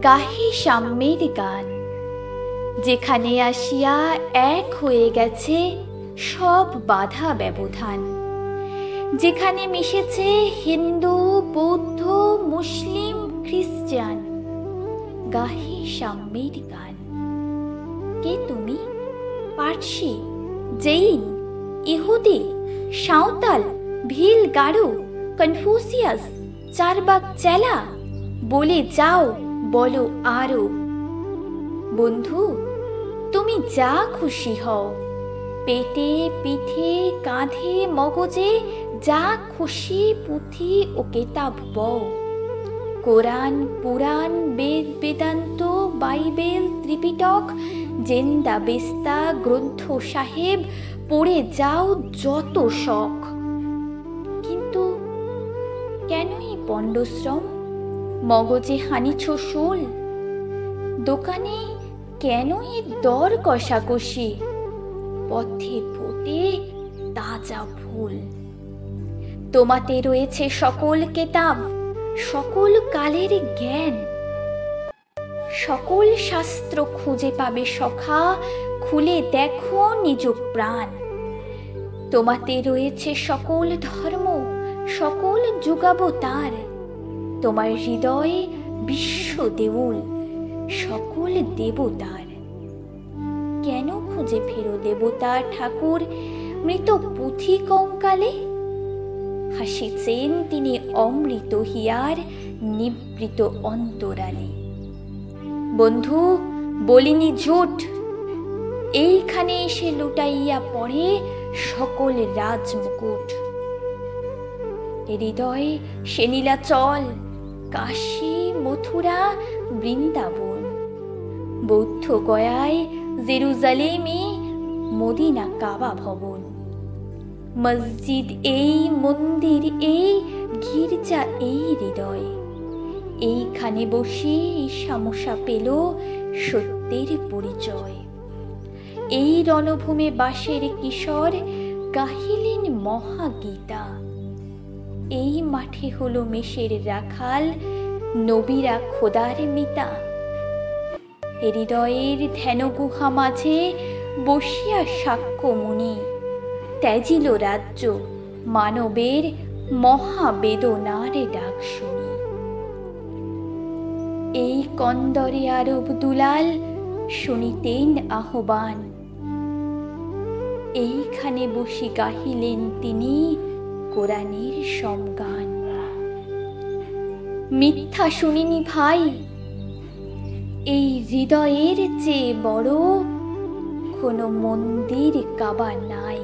গাহি সাম্যের গান, যেখানে আসিয়া এক হয়ে গেছে সব বাধা ব্যবধান, যেখানে মিশেছে হিন্দু, বৌদ্ধ, মুসলিম, খ্রিস্টান। গাহি সাম্যের গান। কে তুমি? পার্সি, জৈন, ইহুদি, সাঁওতাল, ভিল, গারো, কনফুসিয়াস, চারবাক চেলা, বলে যাও, বলো আরো। বন্ধু, তুমি যা খুশি হও, পেটে, পিঠে, কাঁধে, মগজে যা খুশি পুঁথি ও কেতাব বও। কোরআন, পুরাণ, বেদ, বেদান্ত, বাইবেল, ত্রিপিটক, জেন্দা বেস্তা, গ্রন্থ সাহেব পড়ে যাও যত শখ। কিন্তু কেনই পণ্ডশ্রম? মগজে হানিছ শোল? দোকানে কেনই দর কষাকষি? পথে ফোটে তাজা ফুল। তোমাতে রয়েছে সকল কেতাব, সকল কালের জ্ঞান। সকল শাস্ত্র খুঁজে পাবে সখা, খুলে দেখো নিজ প্রাণ। তোমাতে রয়েছে সকল ধর্ম, সকল যুগাবতার। তোমার হৃদয়ে বিশ্ব দেউল, সকল দেবতার। কেন খুঁজে ফেরো দেবতা ঠাকুর মৃত পুঁথি কঙ্কালে? হাসিছেন তিনি অমৃত হিয়ার নিবৃত অন্তরালে। বন্ধু, বলিনি ঝুট, এইখানে এসে লুটাইয়া পড়ে সকল রাজমুকুট। হৃদয়ে সে নীলাচল, কাশী, মথুরা, বৃন্দাবন, বৌদ্ধ গয়ায়, জেরুজালেমে, মদিনা কাবা ভবন। মসজিদ এই, মন্দির এই, গির্জা এই হৃদয়। এইখানে বসে সামোসা পেল সত্যের পরিচয়। এই রণভূমে বাসের কিশোর গাহিলেন মহাগীতা। এই মাঠে হলো মেষের রাখাল, নবীরা খোদার মিতা। হৃদয়ের ধ্যান গুহা মাঝে বসিয়া সাক্ষ্য মুনি ত্যাজিল রাজ্য, মানবের মহাবেদনার ডাক শুনি। এই কন্দরে আরব দুলাল শুনিতেন আহ্বান। এইখানে বসি গাহিলেন তিনি কোরআনের সমগান। মিথ্যা শুনিনি ভাই, এই হৃদয়ের চেয়ে বড় কোনো মন্দির কাবা নাই।